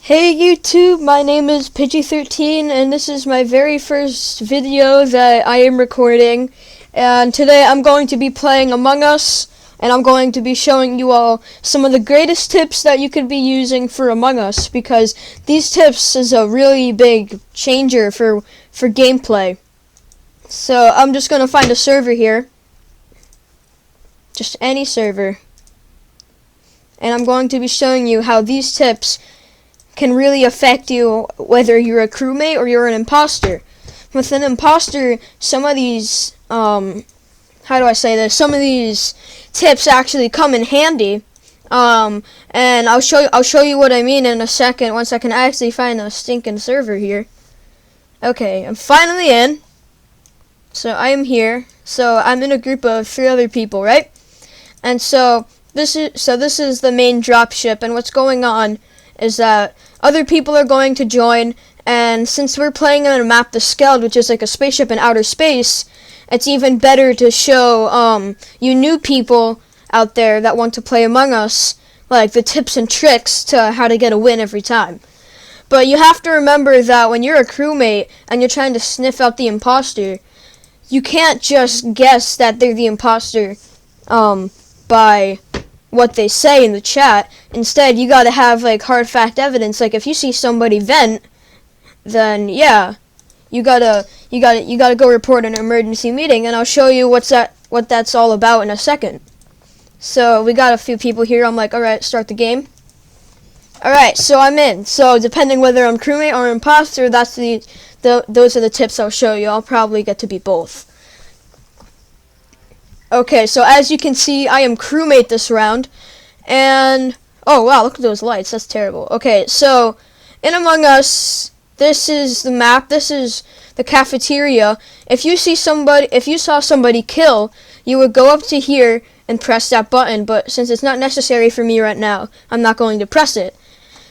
Hey YouTube, my name is Pidgey13 and this is my very first video that I am recording, and today I'm going to be playing Among Us and I'm going to be showing you all some of the greatest tips that you could be using for Among Us, because these tips is a really big changer for gameplay. So I'm just going to find a server here, just any server, and I'm going to be showing you how these tips can really affect you whether you're a crewmate or you're an imposter. With an imposter, some of these some of these tips actually come in handy. And I'll show you what I mean in a second, once I can actually find a stinking server here. Okay, I'm finally in. So I am here. So I'm in a group of 3 other people, right? And so this is the main dropship, and what's going on is that other people are going to join, and since we're playing on a map, the Skeld, which is like a spaceship in outer space, it's even better to show you new people out there that want to play Among Us, like the tips and tricks to how to get a win every time. But you have to remember that when you're a crewmate and you're trying to sniff out the imposter, you can't just guess that they're the imposter by what they say in the chat. Instead, you gotta have like hard fact evidence. Like if you see somebody vent, then yeah, you gotta go report an emergency meeting, and I'll show you what that's all about in a second. So we got a few people here. I'm like, alright, start the game. Alright, so I'm in. So depending whether I'm crewmate or imposter, those are the tips I'll show you. I'll probably get to be both. Okay, so as you can see, I am crewmate this round, and oh wow, look at those lights, that's terrible. Okay, so in Among Us, this is the map, this is the cafeteria. If you saw somebody kill, you would go up to here and press that button, but since it's not necessary for me right now, I'm not going to press it.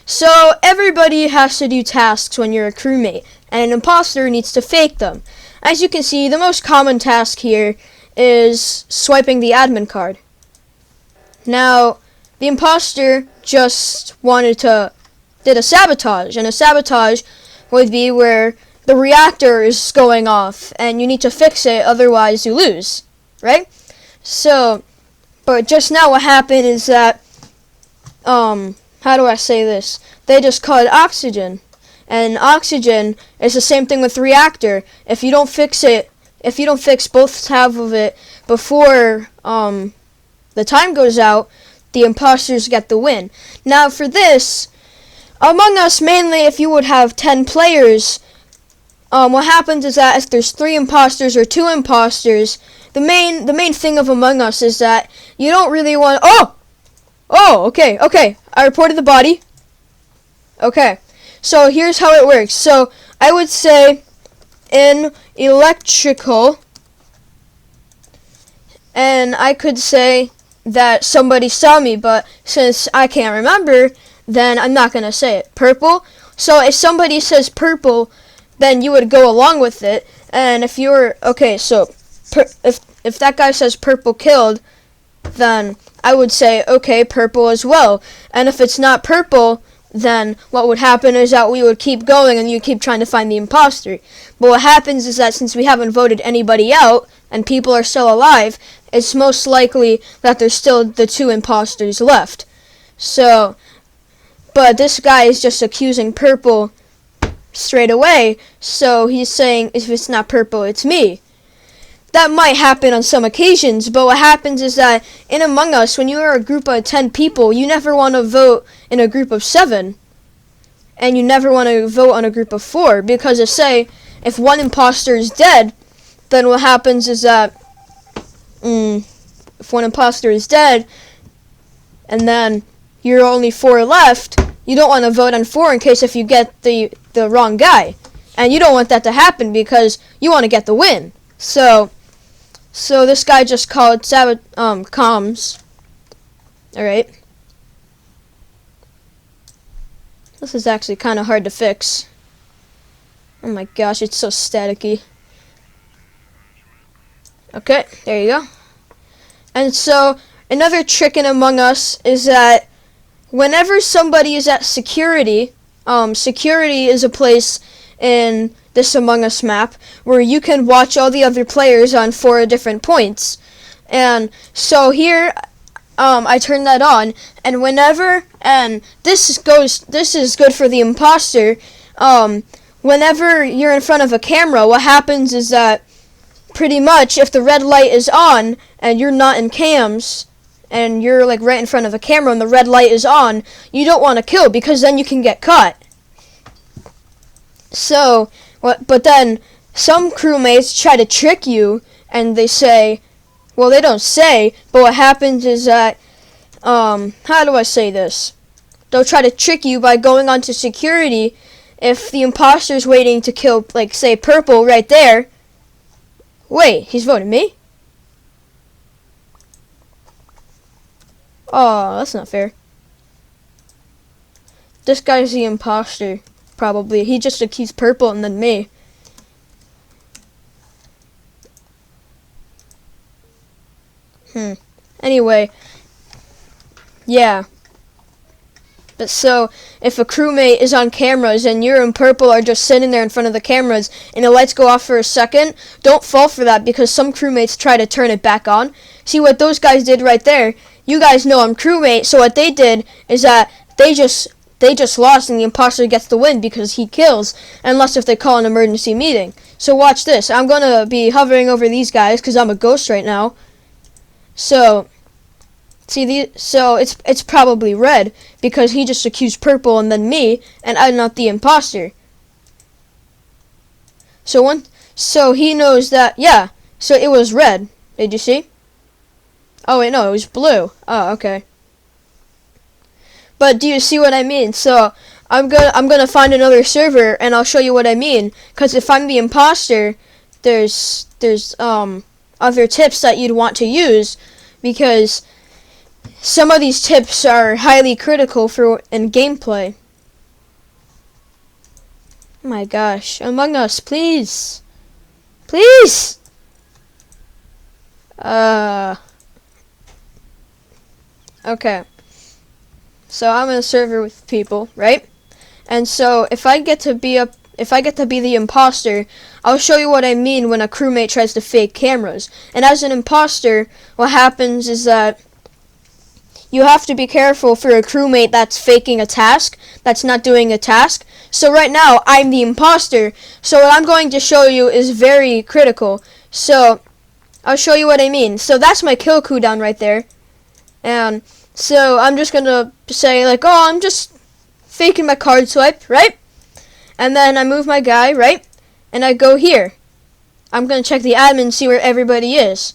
So everybody has to do tasks when you're a crewmate, and an imposter needs to fake them. As you can see, the most common task here is swiping the admin card. Now, the imposter just did a sabotage, and a sabotage would be where the reactor is going off, and you need to fix it, otherwise you lose, right? So, but just now what happened is that, how do I say this? They just cut oxygen, and oxygen is the same thing with reactor. If you don't fix both halves of it before the time goes out, the imposters get the win. Now for this, Among Us, mainly if you would have 10 players, what happens is that if there's 3 imposters or 2 imposters, the main thing of Among Us is that you don't really want... Okay, I reported the body. Okay, so here's how it works. So I would say in electrical, and I could say that somebody saw me, but since I can't remember, then I'm not gonna say it. Purple. So if somebody says purple, then you would go along with it. And if you're if that guy says purple killed, then I would say okay, purple as well. And if it's not purple, then what would happen is that we would keep going and you keep trying to find the imposter. But what happens is that since we haven't voted anybody out and people are still alive, it's most likely that there's still the 2 imposters left. So, but this guy is just accusing purple straight away, so he's saying if it's not purple, it's me. That might happen on some occasions, but what happens is that in Among Us, when you are a group of 10 people, you never want to vote in a group of 7. And you never want to vote on a group of 4, because if one imposter is dead, then what happens is that if one imposter is dead, and then you're only 4 left, you don't want to vote on 4 in case if you get the wrong guy. And you don't want that to happen because you want to get the win. So this guy just called comms. Alright. This is actually kind of hard to fix. Oh my gosh, it's so staticky. Okay, there you go. And so another trick in Among Us is that whenever somebody is at security, security is a place in this Among Us map where you can watch all the other players on 4 different points. And so here, I turn that on, and this is good for the imposter. Whenever you're in front of a camera, what happens is that pretty much if the red light is on and you're not in cams, and you're like right in front of a camera and the red light is on, you don't want to kill because then you can get caught. So, but then some crewmates try to trick you and they say, well, they don't say, but what happens is that, how do I say this? They'll try to trick you by going onto security. If the imposter's waiting to kill, like, say, Purple right there. Wait, he's voting me? Oh, that's not fair. This guy's the imposter, probably. He just accused Purple and then me. Anyway. Yeah. But so, if a crewmate is on cameras and you and Purple are just sitting there in front of the cameras and the lights go off for a second, don't fall for that because some crewmates try to turn it back on. See what those guys did right there? You guys know I'm crewmate, so what they did is that they just lost and the imposter gets the win because he kills, unless if they call an emergency meeting. So watch this. I'm going to be hovering over these guys because I'm a ghost right now. So, so it's probably red because he just accused Purple and then me, and I'm not the imposter. So he knows that, yeah, so it was red. Did you see? Oh wait, no, it was blue. Oh, okay. But do you see what I mean? So I'm gonna find another server and I'll show you what I mean. Cause if I'm the imposter, there's other tips that you'd want to use because some of these tips are highly critical in gameplay. Oh my gosh, Among Us, please, please. Okay. So I'm in a server with people, right? And so if I get to be the imposter, I'll show you what I mean when a crewmate tries to fake cameras. And as an imposter, what happens is that you have to be careful for a crewmate that's faking a task, that's not doing a task. So right now, I'm the imposter. So what I'm going to show you is very critical. So I'll show you what I mean. So that's my kill cooldown right there. And so I'm just going to say like, oh, I'm just faking my card swipe, right? And then I move my guy, right? And I go here. I'm going to check the admin and see where everybody is.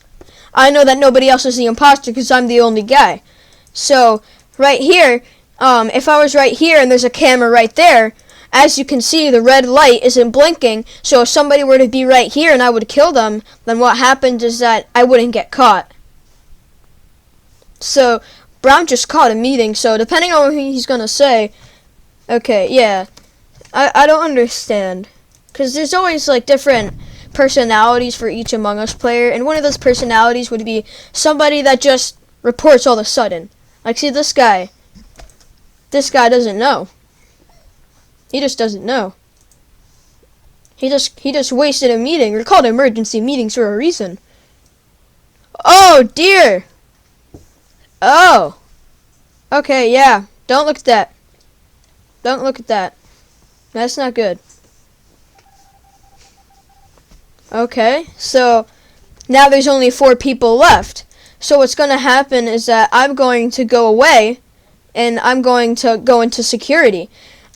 I know that nobody else is the imposter because I'm the only guy. So right here, if I was right here and there's a camera right there, as you can see, the red light isn't blinking. So if somebody were to be right here and I would kill them, then what happens is that I wouldn't get caught. So Brown just called a meeting, so depending on what he's going to say, okay, yeah, I don't understand. Because there's always, like, different personalities for each Among Us player, and one of those personalities would be somebody that just reports all of a sudden. Like, see, this guy doesn't know. He just doesn't know. He just wasted a meeting. They're called emergency meetings for a reason. Oh, dear! Oh! Okay, yeah. Don't look at that. Don't look at that. That's not good. Okay, so now there's only 4 people left. So what's going to happen is that I'm going to go away and I'm going to go into security.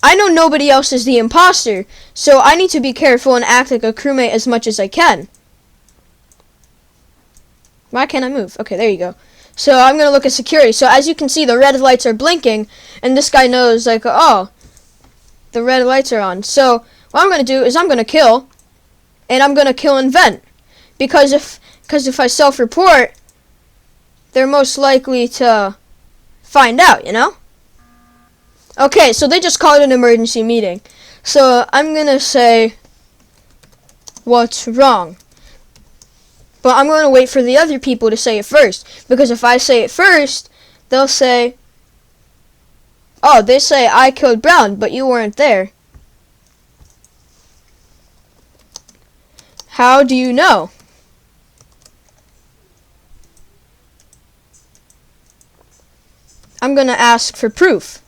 I know nobody else is the imposter, so I need to be careful and act like a crewmate as much as I can. Why can't I move? Okay, there you go. So I'm going to look at security. So as you can see, the red lights are blinking, and this guy knows, like, oh, the red lights are on. So what I'm going to do is I'm going to kill, and I'm going to kill and vent. Because if I self-report, they're most likely to find out, you know? Okay, so they just called an emergency meeting. So I'm going to say, what's wrong? But I'm going to wait for the other people to say it first. Because if I say it first, they'll say, Oh, they say I killed Brown, but you weren't there. How do you know? I'm gonna ask for proof.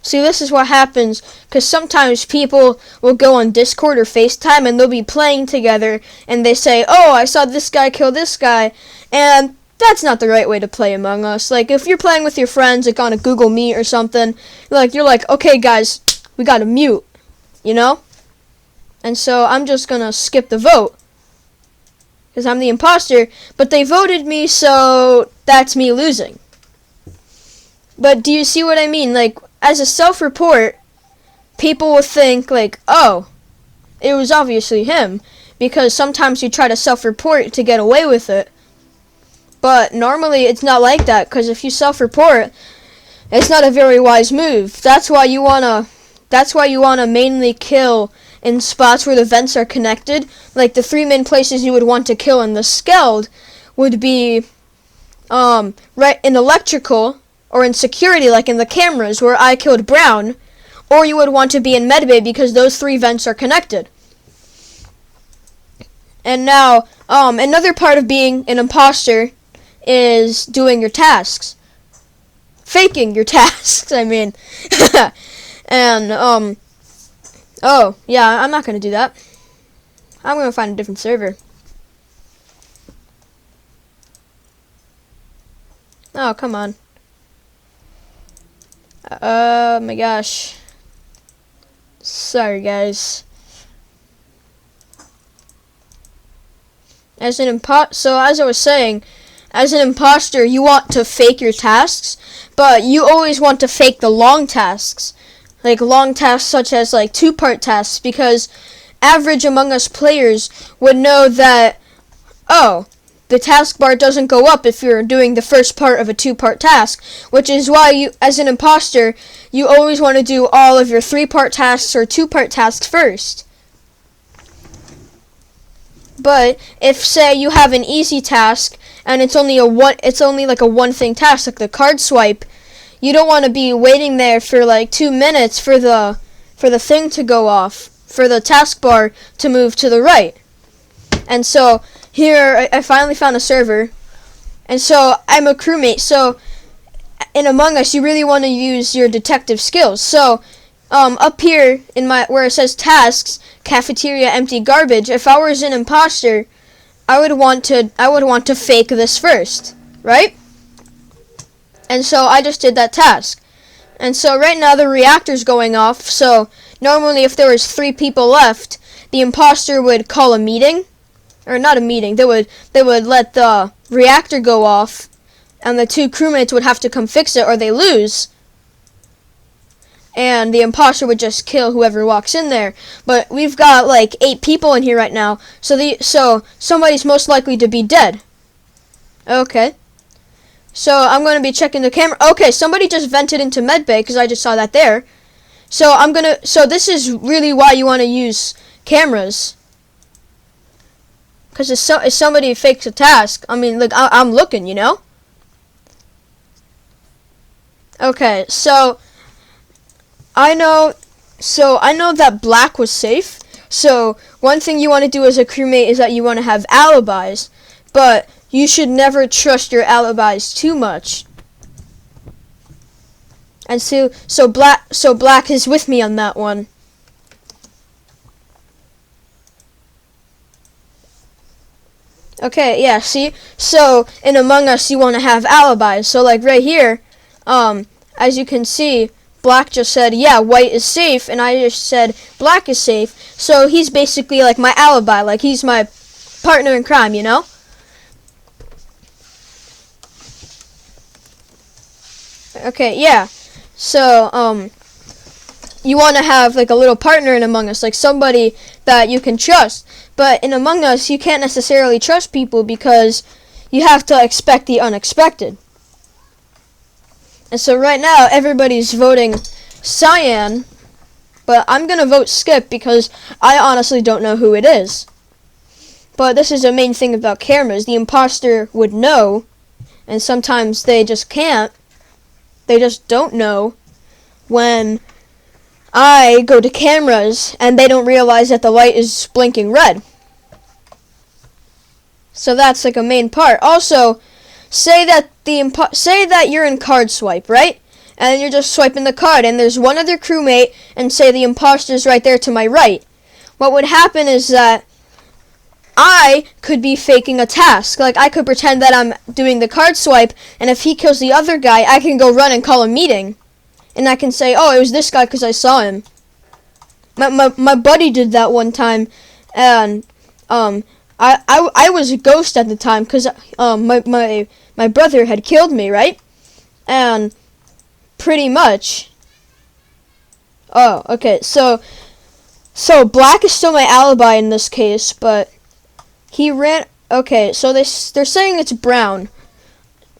See, this is what happens, because sometimes people will go on Discord or FaceTime and they'll be playing together and they say, oh, I saw this guy kill this guy, and that's not the right way to play Among Us. Like, if you're playing with your friends, like on a Google Meet or something, you're like, okay guys, we gotta mute, you know? And so I'm just gonna skip the vote, because I'm the imposter, but they voted me, so that's me losing. But do you see what I mean? Like, as a self-report, people will think, like, oh, it was obviously him, because sometimes you try to self-report to get away with it. But normally it's not like that, because if you self-report, it's not a very wise move. That's why you wanna mainly kill in spots where the vents are connected. Like, the 3 main places you would want to kill in the Skeld would be right in electrical, or in security, like in the cameras where I killed Brown, or you would want to be in medbay because those 3 vents are connected. And now, another part of being an imposter is doing your tasks. Faking your tasks, I mean. And, oh, yeah, I'm not gonna do that. I'm gonna find a different server. Oh, come on. Oh my gosh. Sorry, guys. So as I was saying, as an imposter, you want to fake your tasks, but you always want to fake the long tasks. Like long tasks such as like 2-part tasks, because average Among Us players would know that, oh, the taskbar doesn't go up if you're doing the first part of a 2-part task, which is why you, as an imposter, you always want to do all of your 3-part tasks or 2-part tasks first. But if, say, you have an easy task and it's only like a one-thing task, like the card swipe, you don't want to be waiting there for like 2 minutes for the thing to go off, for the taskbar to move to the right. And so here, I finally found a server, and so I'm a crewmate. So in Among Us, you really want to use your detective skills. So up here in where it says tasks, cafeteria, empty garbage, if I was an imposter, I would want to fake this first, right? And so I just did that task. And so right now the reactor's going off. So normally if there was 3 people left, the imposter would call a meeting. Or not a meeting, they would let the reactor go off, and the 2 crewmates would have to come fix it or they lose. And the imposter would just kill whoever walks in there. But we've got like 8 people in here right now, so somebody's most likely to be dead. Okay. So I'm going to be checking the camera. Okay, somebody just vented into medbay because I just saw that there. So this is really why you want to use cameras. Because if somebody fakes a task, I mean, like, I'm looking, you know? Okay, so I know that Black was safe. So one thing you want to do as a crewmate is that you want to have alibis, but you should never trust your alibis too much. And so Black is with me on that one. Okay, yeah, see? So, in Among Us, you want to have alibis. So, like, right here, as you can see, Black just said, yeah, White is safe, and I just said, Black is safe. So, he's basically, like, my alibi. Like, he's my partner in crime, you know? Okay, yeah. So, you want to have, like, a little partner in Among Us, like, somebody that you can trust. But in Among Us, you can't necessarily trust people because you have to expect the unexpected. And so right now, everybody's voting Cyan, but I'm going to vote Skip because I honestly don't know who it is. But this is the main thing about cameras. The imposter would know, and sometimes they just can't. They just don't know when I go to cameras and they don't realize that the light is blinking red. So that's like a main part. Also, say that you're in card swipe, right? And you're just swiping the card and there's one other crewmate and say the imposter's right there to my right. What would happen is that I could be faking a task. Like, I could pretend that I'm doing the card swipe, and if he kills the other guy, I can go run and call a meeting. And I can say, oh, it was this guy because I saw him. My buddy did that one time, and I was a ghost at the time because my brother had killed me, right? And pretty much. Oh, okay. So Black is still my alibi in this case, but he ran. Okay, so they're saying it's Brown.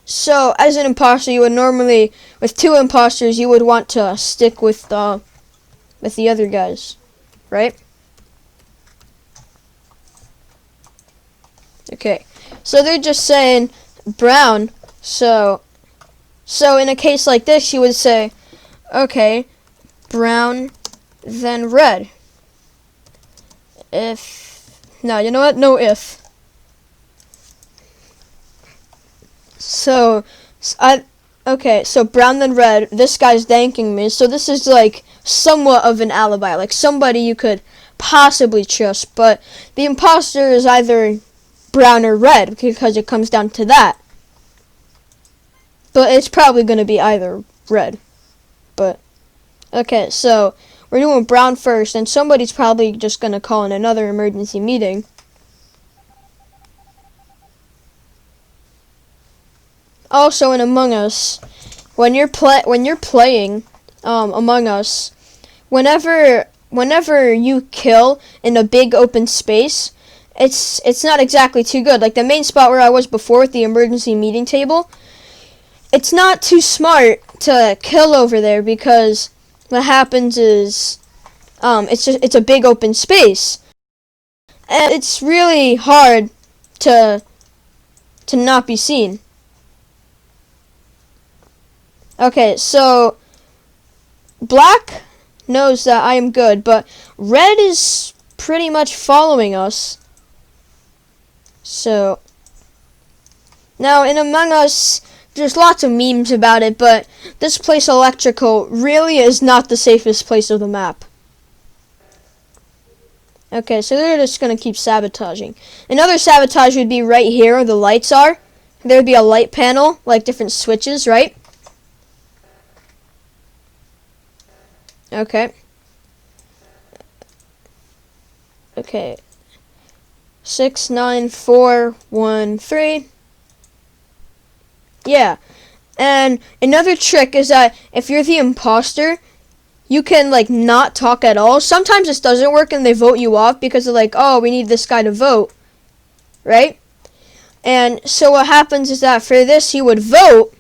So as an imposter, you would normally, with two imposters, you would want to stick with the other guys, right? Okay, so they're just saying Brown. So in a case like this, you would say, okay, Brown, then Red. No, you know what? No if. Okay, so Brown then Red. This guy's thanking me. So this is like somewhat of an alibi, like somebody you could possibly trust. But the imposter is either Brown or Red because it comes down to that. But it's probably going to be either Red. But okay, so we're doing Brown first, and somebody's probably just going to call in another emergency meeting. Also, in Among Us, when you're playing Among Us, whenever you kill in a big open space, it's not exactly too good. Like the main spot where I was before with the emergency meeting table, it's not too smart to kill over there because what happens is it's a big open space, and it's really hard to not be seen. Okay, so Black knows that I am good, but Red is pretty much following us. So now in Among Us, there's lots of memes about it, but this place Electrical really is not the safest place of the map. Okay, so they're just going to keep sabotaging. Another sabotage would be right here where the lights are. There would be a light panel, like different switches, right? Okay. 6, 9, 4, 1, 3. Yeah. And another trick is that if you're the imposter, you can like not talk at all. Sometimes this doesn't work and they vote you off because they're like, oh, we need this guy to vote. Right? And so what happens is that for this you would vote,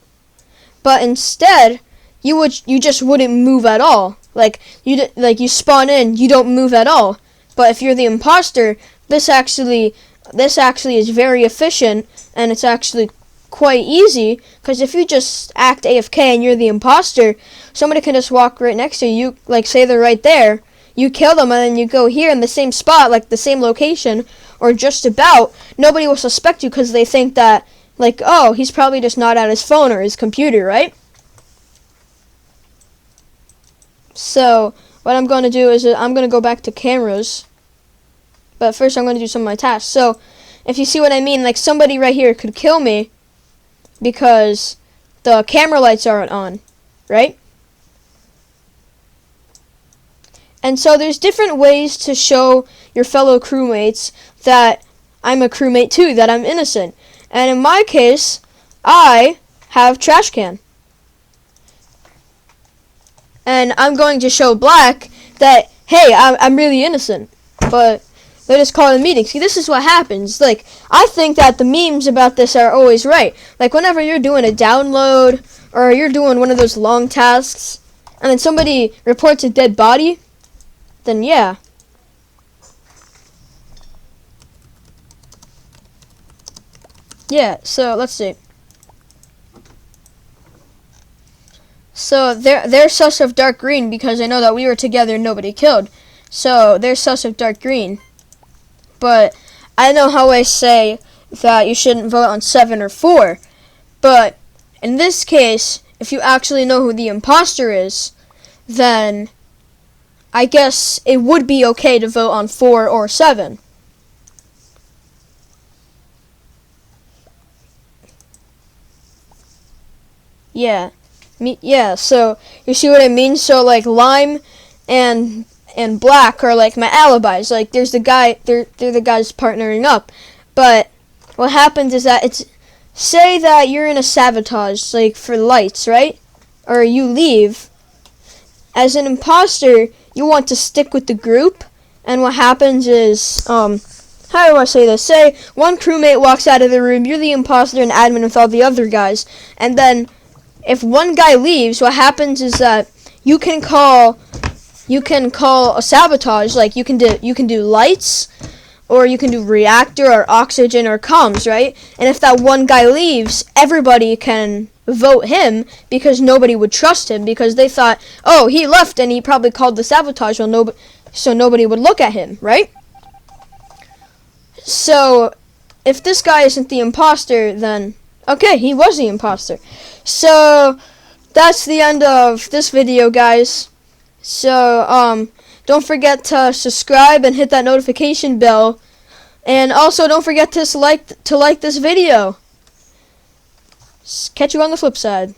but instead you just wouldn't move at all. Like you spawn in, you don't move at all. But if you're the imposter, this actually is very efficient, and it's actually quite easy, because if you just act AFK and you're the imposter, somebody can just walk right next to you, like say they're right there, you kill them, and then you go here in the same spot, like the same location, or just about. Nobody will suspect you because they think that, like, oh, he's probably just not at his phone or his computer, right? So what I'm going to do is I'm going to go back to cameras, but first I'm going to do some of my tasks. So if you see what I mean, like somebody right here could kill me because the camera lights aren't on, right? And so there's different ways to show your fellow crewmates that I'm a crewmate too, that I'm innocent. And in my case, I have trash can. And I'm going to show Black that, hey, I'm really innocent. But they just call it a meeting. See, this is what happens. Like, I think that the memes about this are always right. Like, whenever you're doing a download, or you're doing one of those long tasks, and then somebody reports a dead body, then yeah. Yeah, so let's see. So they're sus of dark green because I know that we were together and nobody killed. So they're sus of dark green. But I know how I say that you shouldn't vote on 7 or 4. But in this case, if you actually know who the imposter is, then I guess it would be okay to vote on 4 or 7. Yeah. Yeah, so you see what I mean? So like lime and black are like my alibis. Like there's the guy they're the guys partnering up. But what happens is that it's say that you're in a sabotage, like for lights, right? Or you leave. As an imposter, you want to stick with the group, and what happens is how do I say this? Say one crewmate walks out of the room, you're the imposter and admin with all the other guys, and then if one guy leaves, what happens is that you can call a sabotage, like you can do lights, or you can do reactor or oxygen or comms, right? And if that one guy leaves, everybody can vote him because nobody would trust him because they thought, oh, he left and he probably called the sabotage, so nobody would look at him, right? So if this guy isn't the imposter, then okay, he was the imposter. So that's the end of this video, guys. So don't forget to subscribe and hit that notification bell, and also don't forget to like this video. Catch you on the flip side.